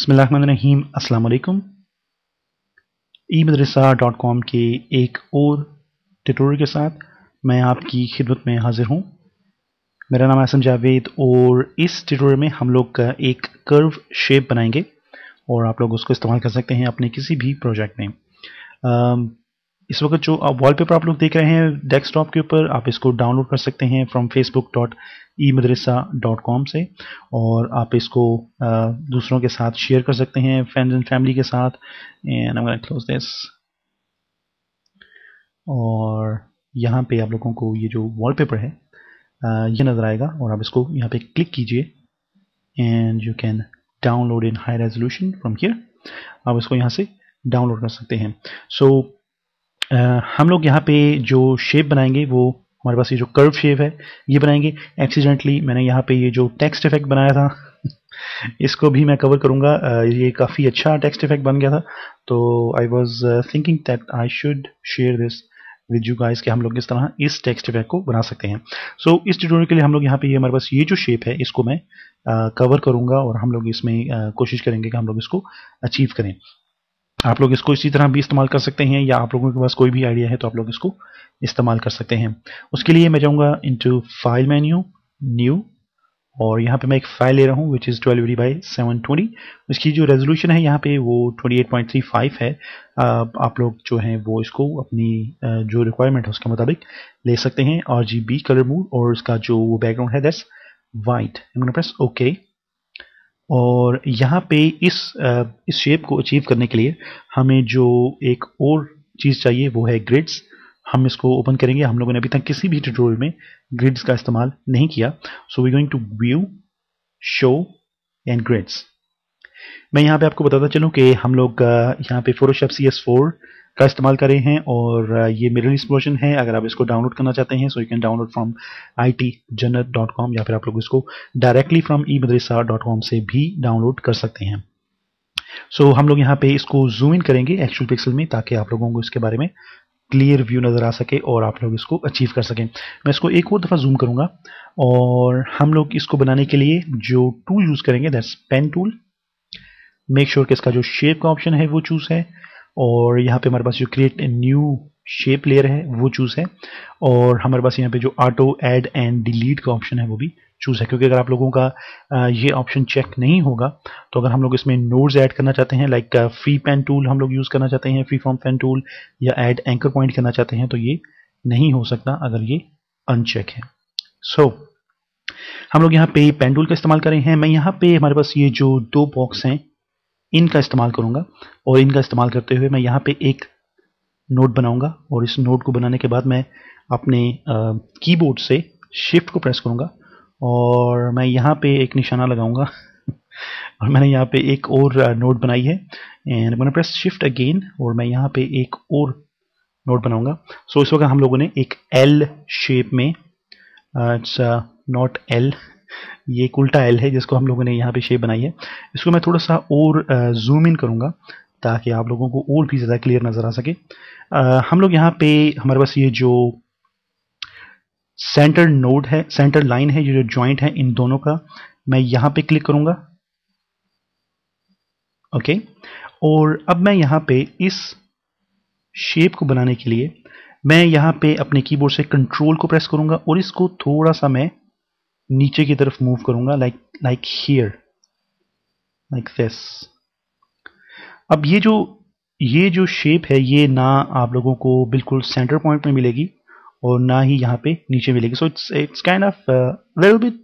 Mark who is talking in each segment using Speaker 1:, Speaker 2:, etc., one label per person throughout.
Speaker 1: बिस्मिल्लाहिर्रहमानिर्रहीम अस्सलाम वालेकुम। eMadrasa.com के एक और ट्यूटोरियल के साथ मैं आपकी खिदमत में हाजिर हूँ। मेरा नाम है जावेद और इस ट्यूटोरियल में हम लोग एक कर्व शेप बनाएंगे और आप लोग उसको इस्तेमाल कर सकते हैं अपने किसी भी प्रोजेक्ट में। इस वक्त जो वॉलपेपर आप लोग देख रहे हैं डेस्कटॉप के ऊपर, आप इसको डाउनलोड कर सकते हैं फ्रॉम facebook.eMadrasa.com से, और आप इसको दूसरों के साथ शेयर कर सकते हैं, फ्रेंड्स एंड फैमिली के साथ। And I am going to close this. और यहाँ पे आप लोगों को ये जो वॉलपेपर है ये नज़र आएगा और आप इसको यहाँ पे क्लिक कीजिए and you can download in high resolution from here. आप इसको यहाँ से डाउनलोड कर सकते हैं। हम लोग यहाँ पे जो शेप बनाएंगे वो हमारे पास ये जो कर्व शेप है ये बनाएंगे। एक्सीडेंटली मैंने यहाँ पे ये जो टेक्स्ट इफेक्ट बनाया था इसको भी मैं कवर करूँगा। ये काफ़ी अच्छा टेक्स्ट इफेक्ट बन गया था, तो I was thinking that I should share this with you guys कि हम लोग किस तरह इस टेक्स्ट इफेक्ट को बना सकते हैं। इस ट्यूटोरियल के लिए हम लोग यहाँ पे हमारे पास ये जो शेप है इसको मैं कवर करूँगा और हम लोग इसमें कोशिश करेंगे कि हम लोग इसको अचीव करें। आप लोग इसको इसी तरह भी इस्तेमाल कर सकते हैं, या आप लोगों के पास कोई भी आइडिया है तो आप लोग इसको इस्तेमाल कर सकते हैं। उसके लिए मैं जाऊंगा इनटू फाइल मेन्यू, न्यू, और यहाँ पे मैं एक फाइल ले रहा हूँ विच इज़ 1280x720। इसकी जो रेजोल्यूशन है यहाँ पे वो 28.35 है। आप लोग जो हैं वो इसको अपनी जो रिक्वायरमेंट है उसके मुताबिक ले सकते हैं। RGB कलर मोड, और इसका जो बैकग्राउंड है that's white. I am gonna press okay. और यहाँ पे इस शेप को अचीव करने के लिए हमें जो एक और चीज़ चाहिए वो है ग्रिड्स। हम इसको ओपन करेंगे। हम लोगों ने अभी तक किसी भी ट्यूटोरियल में ग्रिड्स का इस्तेमाल नहीं किया। So we going to view, show and grids. मैं यहाँ पे आपको बताता चलूँ कि हम लोग यहाँ पे फोटोशॉप CS4 का इस्तेमाल कर रहे हैं और ये मेरे लिए वर्जन है। अगर आप इसको डाउनलोड करना चाहते हैं सो you can download from itjannat.com, या फिर आप लोग इसको डायरेक्टली फ्रॉम eMadrasa.com से भी डाउनलोड कर सकते हैं। हम लोग यहाँ पे इसको जूम इन करेंगे एक्चुअल पिक्सल में, ताकि आप लोगों को इसके बारे में क्लियर व्यू नज़र आ सके और आप लोग इसको अचीव कर सकें। मैं इसको एक और दफ़ा जूम करूँगा और हम लोग इसको बनाने के लिए जो टूल यूज़ करेंगे that's pen tool. Make sure कि इसका जो शेप का ऑप्शन है वो चूज़ है, और यहाँ पे हमारे पास जो create a new shape layer है वो चूज़ है, और हमारे पास यहाँ पे जो ऑटो ऐड एंड डिलीट का ऑप्शन है वो भी चूज़ है। क्योंकि अगर आप लोगों का ये ऑप्शन चेक नहीं होगा तो अगर हम लोग इसमें नोड्स ऐड करना चाहते हैं, लाइक फ्री पेन टूल हम लोग यूज़ करना चाहते हैं, फ्री फॉर्म पेन टूल, या ऐड एंकर पॉइंट करना चाहते हैं, तो ये नहीं हो सकता अगर ये अनचेक है। हम लोग यहाँ पे पेन टूल का इस्तेमाल कर रहे हैं। मैं यहाँ पे हमारे पास ये जो दो बॉक्स हैं इनका इस्तेमाल करूँगा, और इनका इस्तेमाल करते हुए मैं यहाँ पे एक नोट बनाऊंगा, और इस नोट को बनाने के बाद मैं अपने कीबोर्ड से शिफ्ट को प्रेस करूँगा और मैं यहाँ पे एक निशाना लगाऊंगा और मैंने यहाँ पे एक और नोट बनाई है, एंड मैंने प्रेस शिफ्ट अगेन और मैं यहाँ पे एक और नोट बनाऊंगा। इस वक्त हम लोगों ने एक L शेप में, इट्स नॉट L, ये एक उल्टा L है जिसको हम लोगों ने यहाँ पे शेप बनाई है। इसको मैं थोड़ा सा और जूम इन करूँगा ताकि आप लोगों को और भी ज़्यादा क्लियर नज़र आ सके। हम लोग यहाँ पे हमारे पास ये जो सेंटर नोड है, सेंटर लाइन है, ये जो जॉइंट है इन दोनों का, मैं यहाँ पे क्लिक करूँगा। ओके, और अब मैं यहाँ पे इस शेप को बनाने के लिए मैं यहाँ पे अपने कीबोर्ड से कंट्रोल को प्रेस करूँगा और इसको थोड़ा सा मैं नीचे की तरफ मूव करूँगा, लाइक हियर, लाइक दिस। अब ये जो शेप है ये ना आप लोगों को बिल्कुल सेंटर पॉइंट में मिलेगी और ना ही यहाँ पे नीचे मिलेगी। So it's kind of little bit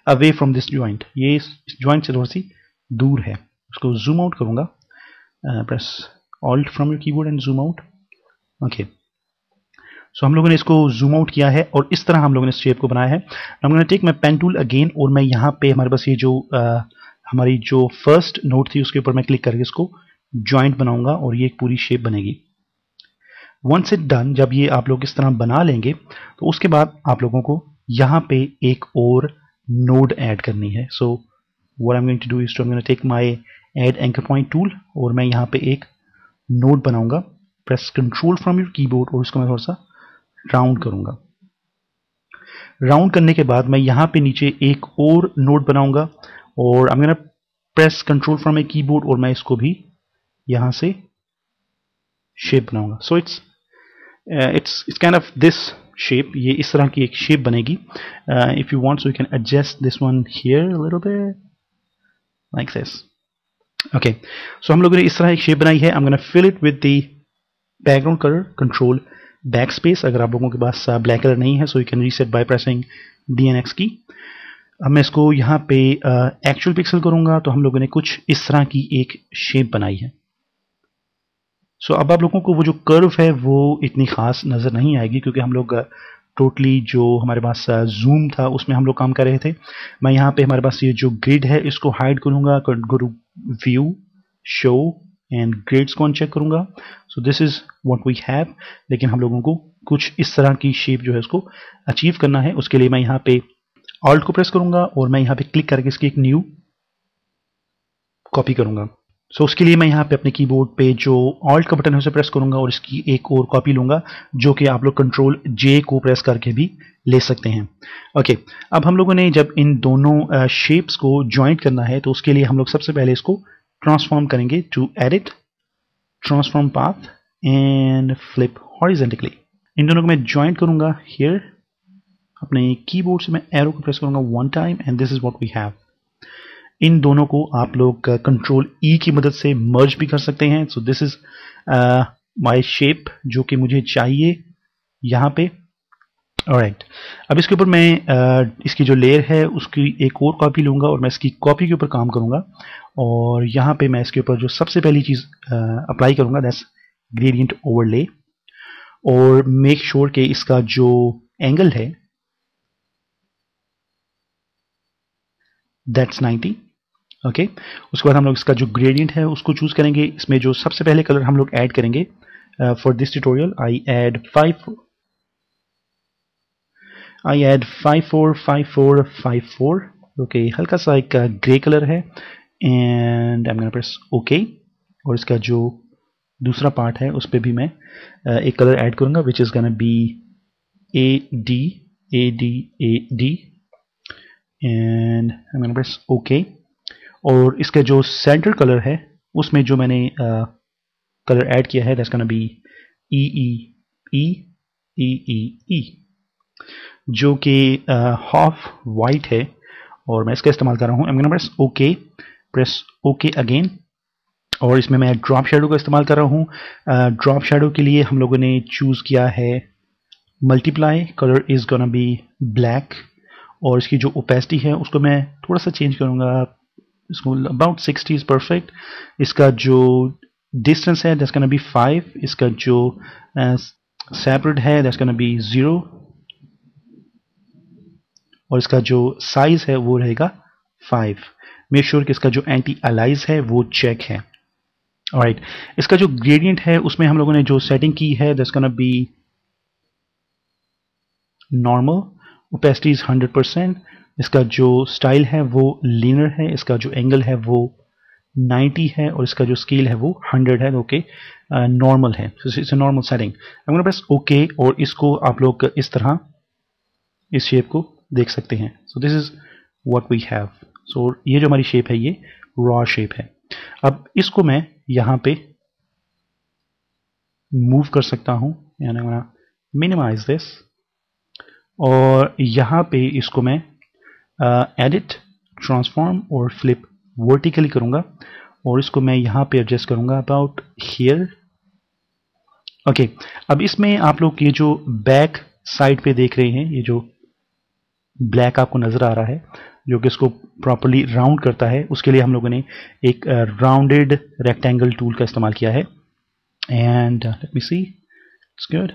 Speaker 1: away from this joint. ये इस जॉइंट से थोड़ी सी दूर है। उसको जूम आउट करूँगा, press alt from your keyboard and zoom out. Okay, so हम लोगों ने इसको जूम आउट किया है और इस तरह हम लोगों ने इस शेप को बनाया है। हम लोगों ने टेक मैं पेन टूल अगेन, और मैं यहाँ पे हमारे पास ये जो हमारी जो फर्स्ट नोट थी उसके ऊपर मैं क्लिक करके इसको जॉइंट बनाऊंगा और ये एक पूरी शेप बनेगी। वंस इट डन, जब ये आप लोग इस तरह बना लेंगे तो उसके बाद आप लोगों को यहाँ पे एक और नोड ऐड करनी है। So what I am going to do is to I am going to take my add anchor point tool, और मैं यहाँ पे एक नोड बनाऊंगा। Press control from your keyboard और उसको मैं थोड़ा सा राउंड करूंगा। राउंड करने के बाद मैं यहाँ पे नीचे एक और नोड बनाऊंगा और I am gonna press control from a keyboard और मैं इसको भी यहां से शेप बनाऊंगा. So it's kind of this shape. ये इस तरह की एक शेप बनेगी. If you want so you can adjust this one here a little bit like this. Okay, so हम लोगों ने इस तरह एक शेप बनाई है. I am gonna fill it with the background colour, control back space. अगर आप लोगों के पास ब्लैक कलर नहीं है सो you can reset by pressing DNX की. अब मैं इसको यहाँ पे एक्चुअल पिक्सल करूंगा तो हम लोगों ने कुछ इस तरह की एक शेप बनाई है. सो अब आप लोगों को वो जो कर्व है वो इतनी खास नज़र नहीं आएगी क्योंकि हम लोग टोटली जो हमारे पास जूम था उसमें हम लोग काम कर रहे थे. मैं यहाँ पे हमारे पास ये जो ग्रिड है इसको हाइड करूंगा. Go to view, show and grids को अनचेक करूंगा. So this is what we have. लेकिन हम लोगों को कुछ इस तरह की शेप जो है उसको अचीव करना है. उसके लिए मैं यहाँ पे ऑल्ट को प्रेस करूंगा और मैं यहाँ पे क्लिक करके इसकी एक न्यू कॉपी करूंगा. सो उसके लिए मैं यहाँ पे अपने कीबोर्ड पे जो ऑल्ट का बटन है उसे प्रेस करूंगा और इसकी एक और कॉपी लूंगा जो कि आप लोग कंट्रोल J को प्रेस करके भी ले सकते हैं. ओके, अब हम लोगों ने जब इन दोनों शेप्स को ज्वाइंट करना है तो उसके लिए हम लोग सबसे पहले इसको ट्रांसफॉर्म करेंगे. To edit, transform path and flip horizontally. इन दोनों को मैं ज्वाइंट करूंगा हियर. अपने कीबोर्ड से मैं एरो को प्रेस करूंगा one time and this is what we have. इन दोनों को आप लोग कंट्रोल E की मदद से मर्ज भी कर सकते हैं. So this is my shape जो कि मुझे चाहिए यहाँ पे. ऑलराइट, अब इसके ऊपर मैं इसकी जो लेयर है उसकी एक और कॉपी लूंगा और मैं इसकी कॉपी के ऊपर काम करूंगा और यहाँ पे मैं इसके ऊपर जो सबसे पहली चीज अप्लाई करूंगा दैट्स ग्रेडियंट ओवरले. और मेक श्योर कि इसका जो एंगल है दैट्स 90. ओके, उसके बाद हम लोग इसका जो ग्रेडियंट है उसको चूज करेंगे. इसमें जो सबसे पहले कलर हम लोग ऐड करेंगे for this tutorial I add 545454. Okay, हल्का सा एक ग्रे कलर है and I am gonna press okay. और इसका जो दूसरा पार्ट है उस पर भी मैं एक कलर ऐड करूंगा which is gonna be AD and I am gonna press okay. और इसका जो सेंटर कलर है उसमें जो मैंने कलर ऐड किया है दैट्स गोना बी EEE जो कि हाफ वाइट है और मैं इसका इस्तेमाल कर रहा हूँ. आई am gonna press okay again. और इसमें मैं ड्रॉप शैडो का इस्तेमाल कर रहा हूँ. ड्रॉप शैडो के लिए हम लोगों ने चूज किया है multiply. Colour is gonna be black और इसकी जो ओपेसिटी है उसको मैं थोड़ा सा चेंज करूंगा. इसको अबाउट 60 इज परफेक्ट. इसका जो डिस्टेंस है दैट्स गोना बी 5. इसका जो सेपरेट है दैट्स गोना बी 0 और इसका जो साइज है वो रहेगा 5. मेक श्योर कि इसका जो एंटी अलाइज है वो चेक है. ऑलराइट, इसका जो ग्रेडियंट है उसमें हम लोगों ने जो सेटिंग की है that's gonna be normal. Opacity is 100%. इसका जो स्टाइल है वो लीनर है. इसका जो एंगल है वो 90 है और इसका जो स्केल है वो 100 है. ओके, नॉर्मल है. It's a normal setting. I am gonna press okay और इसको आप लोग इस तरह इस शेप को देख सकते हैं. So this is what we have. So ये जो हमारी शेप है ये रॉ शेप है. अब इसको मैं यहाँ पे मूव कर सकता हूँ and I gonna minimize this और यहाँ पे इसको मैं एडिट, ट्रांसफॉर्म और फ्लिप वर्टिकली करूंगा और इसको मैं यहाँ पे एडजस्ट करूंगा अबाउट हियर. ओके, अब इसमें आप लोग ये जो बैक साइड पे देख रहे हैं ये जो ब्लैक आपको नजर आ रहा है जो कि इसको प्रॉपर्ली राउंड करता है उसके लिए हम लोगों ने एक राउंडेड रेक्टेंगल टूल का इस्तेमाल किया है. And let me see, it's good.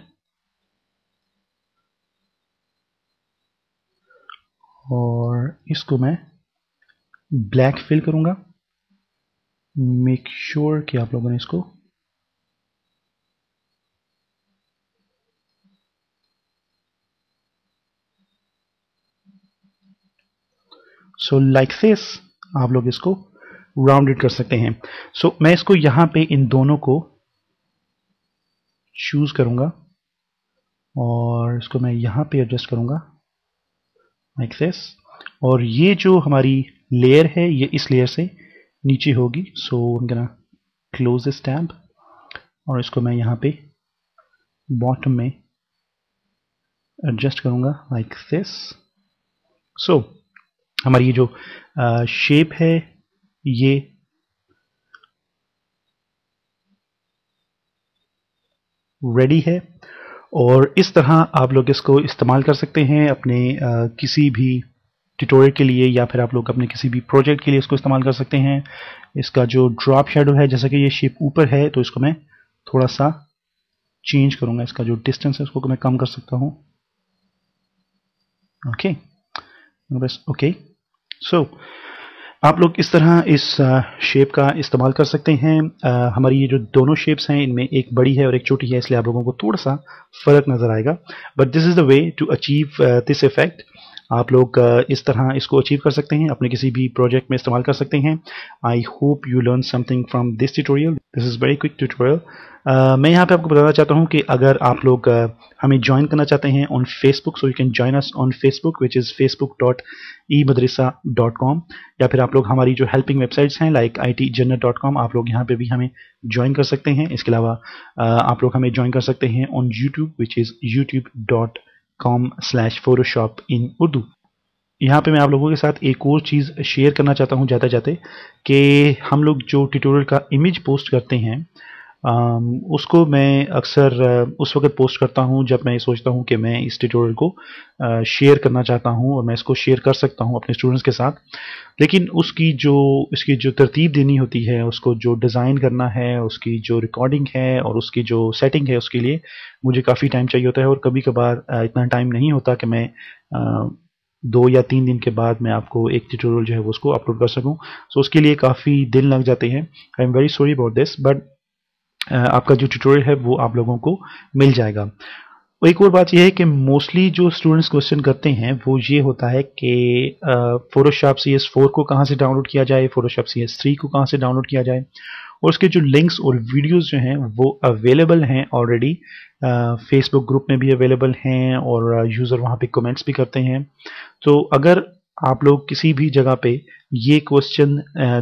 Speaker 1: और इसको मैं ब्लैक फिल करूंगा. मेक श्योर कि आप लोगों ने इसको सो लाइक दिस आप लोग इसको राउंडेड कर सकते हैं. सो मैं इसको यहां पे इन दोनों को चूज करूंगा और इसको मैं यहां पे एडजस्ट करूंगा लाइक दिस. और ये जो हमारी लेयर है ये इस लेयर से नीचे होगी। So I am gonna close this tab और इसको मैं यहाँ पे बॉटम में एडजस्ट करूँगा लाइक दिस। सो हमारी ये जो शेप है ये रेडी है और इस तरह आप लोग इसको इस्तेमाल कर सकते हैं अपने किसी भी ट्यूटोरियल के लिए या फिर आप लोग अपने किसी भी प्रोजेक्ट के लिए इसको इस्तेमाल कर सकते हैं। इसका जो ड्रॉप शेडो है, जैसा कि ये शेप ऊपर है तो इसको मैं थोड़ा सा चेंज करूंगा, इसका जो डिस्टेंस है उसको मैं कम कर सकता हूं। ओके बस ओके। सो आप लोग इस तरह इस शेप का इस्तेमाल कर सकते हैं। हमारी ये जो दोनों शेप्स हैं इनमें एक बड़ी है और एक छोटी है, इसलिए आप लोगों को थोड़ा सा फर्क नजर आएगा, but this is the way to achieve this effect. आप लोग इस तरह इसको अचीव कर सकते हैं, अपने किसी भी प्रोजेक्ट में इस्तेमाल कर सकते हैं। I hope you learn something from this tutorial. This is very quick tutorial. मैं यहाँ पे आपको बताना चाहता हूँ कि अगर आप लोग हमें ज्वाइन करना चाहते हैं on Facebook, so you can join us on Facebook which is facebook.eMadrasa.com, या फिर आप लोग हमारी जो हेल्पिंग वेबसाइट्स हैं लाइक itjannat.com, आप लोग यहाँ पे भी हमें ज्वाइन कर सकते हैं। इसके अलावा आप लोग हमें ज्वाइन कर सकते हैं on YouTube which is youtube.com/Photoshop in Urdu। यहाँ पे मैं आप लोगों के साथ एक और चीज़ शेयर करना चाहता हूँ जाते जाते कि हम लोग जो ट्यूटोरियल का इमेज पोस्ट करते हैं उसको मैं अक्सर उस वक्त पोस्ट करता हूँ जब मैं सोचता हूँ कि मैं इस ट्यूटोरियल को शेयर करना चाहता हूँ और मैं इसको शेयर कर सकता हूँ अपने स्टूडेंट्स के साथ। लेकिन इसकी जो तरतीब देनी होती है, उसको जो डिज़ाइन करना है, उसकी जो रिकॉर्डिंग है और उसकी जो सेटिंग है, उसके लिए मुझे काफ़ी टाइम चाहिए होता है और कभी कभार इतना टाइम नहीं होता कि मैं 2 या 3 दिन के बाद मैं आपको एक ट्यूटोरियल जो है वो उसको अपलोड कर सकूं। सो उसके लिए काफ़ी दिन लग जाते हैं। I am very sorry about this, but आपका जो ट्यूटोरियल है वो आप लोगों को मिल जाएगा। एक और बात यह है कि मोस्टली जो स्टूडेंट्स क्वेश्चन करते हैं वो ये होता है कि फोटोशॉप CS4 को कहाँ से डाउनलोड किया जाए, फोटोशॉप CS3 को कहाँ से डाउनलोड किया जाए, और उसके जो लिंक्स और वीडियोस जो हैं वो अवेलेबल हैं ऑलरेडी, फेसबुक ग्रुप में भी अवेलेबल हैं और यूज़र वहाँ पे कमेंट्स भी करते हैं। तो अगर आप लोग किसी भी जगह पे ये क्वेश्चन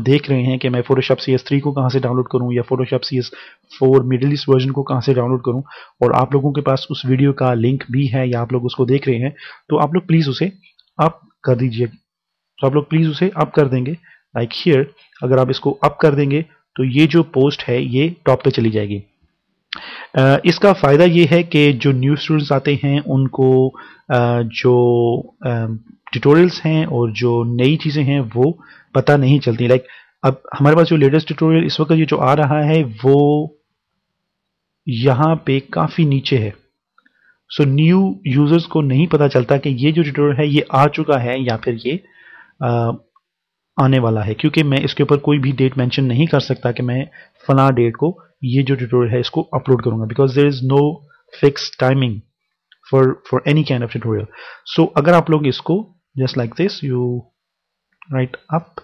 Speaker 1: देख रहे हैं कि मैं फोटोशॉप CS3 को कहाँ से डाउनलोड करूं या Photoshop CS4 middle east version को कहाँ से डाउनलोड करूं, और आप लोगों के पास उस वीडियो का लिंक भी है या आप लोग उसको देख रहे हैं, तो आप लोग प्लीज़ उसे अप कर दीजिए। तो आप लोग प्लीज़ उसे अप कर देंगे लाइक हियर। अगर आप इसको अप कर देंगे तो ये जो पोस्ट है ये टॉप पे चली जाएगी। इसका फ़ायदा ये है कि जो न्यू स्टूडेंट्स आते हैं उनको जो ट्यूटोरियल्स हैं और जो नई चीज़ें हैं वो पता नहीं चलती। लाइक अब हमारे पास जो लेटेस्ट ट्यूटोरियल इस वक्त ये जो आ रहा है वो यहाँ पे काफ़ी नीचे है। सो न्यू यूज़र्स को नहीं पता चलता कि ये जो ट्यूटोरियल है ये आ चुका है या फिर ये आने वाला है, क्योंकि मैं इसके ऊपर कोई भी डेट मेंशन नहीं कर सकता कि मैं फला डेट को ये जो ट्यूटोरियल है इसको अपलोड करूंगा, because there is no fix timing for any kind of tutorial. So अगर आप लोग इसको just like this you write up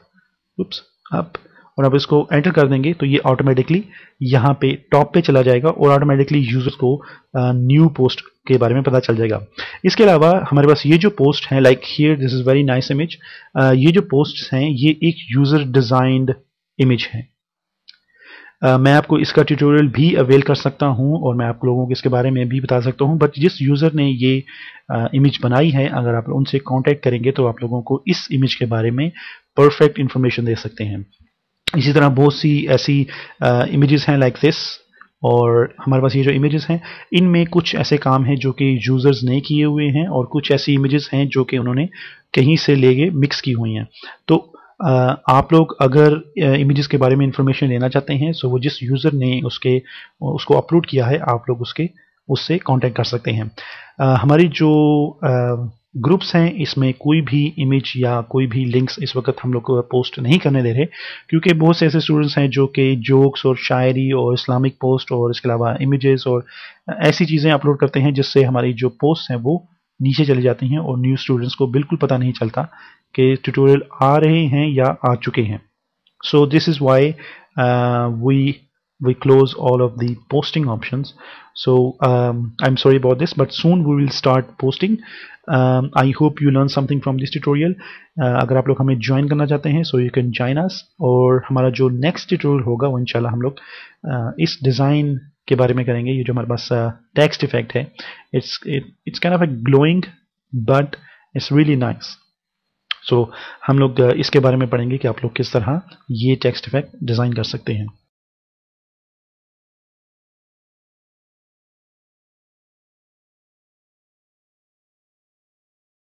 Speaker 1: up और आप इसको एंटर कर देंगे तो ये ऑटोमेटिकली यहाँ पे टॉप पे चला जाएगा और ऑटोमेटिकली यूजर्स को न्यू पोस्ट के बारे में पता चल जाएगा। इसके अलावा हमारे पास ये जो पोस्ट है like here this is very nice image, ये जो पोस्ट्स हैं ये एक यूजर डिजाइंड इमेज है। मैं आपको इसका ट्यूटोरियल भी अवेल कर सकता हूं और मैं आप लोगों को इसके बारे में भी बता सकता हूं, बट जिस यूज़र ने ये इमेज बनाई है अगर आप उनसे कांटेक्ट करेंगे तो आप लोगों को इस इमेज के बारे में परफेक्ट इंफॉर्मेशन दे सकते हैं। इसी तरह बहुत सी ऐसी इमेजेस हैं लाइक दिस, और हमारे पास ये जो इमेजेस हैं इनमें कुछ ऐसे काम हैं जो कि यूज़र्स ने किए हुए हैं और कुछ ऐसी इमेजेस हैं जो कि उन्होंने कहीं से लेके मिक्स की हुई हैं। तो आप लोग अगर इमेजेस के बारे में इंफॉर्मेशन लेना चाहते हैं सो वो जिस यूज़र ने उसको अपलोड किया है आप लोग उससे कांटेक्ट कर सकते हैं। हमारी जो ग्रुप्स हैं इसमें कोई भी इमेज या कोई भी लिंक्स इस वक्त हम लोग को पोस्ट नहीं करने दे रहे, क्योंकि बहुत से ऐसे स्टूडेंट्स हैं जो कि जोक्स और शायरी और इस्लामिक पोस्ट और इसके अलावा इमेजेस और ऐसी चीज़ें अपलोड करते हैं जिससे हमारी जो पोस्ट हैं वो नीचे चली जाती हैं और न्यू स्टूडेंट्स को बिल्कुल पता नहीं चलता कि ट्यूटोरियल आ रहे हैं या आ चुके हैं। So this is why we we close all of the posting options. So I'm sorry about this, but soon we will start posting. I hope you learn something from this tutorial. अगर आप लोग हमें join करना चाहते हैं so you can join us, और हमारा जो नेक्स्ट ट्यूटोरियल होगा वो इंशाल्लाह हम लोग इस डिज़ाइन के बारे में करेंगे. ये जो हमारे पास टेक्स्ट इफेक्ट है, it's kind of a glowing but it's really nice. So हम लोग इसके बारे में पढ़ेंगे कि आप लोग किस तरह ये टेक्स्ट इफेक्ट डिज़ाइन कर सकते हैं.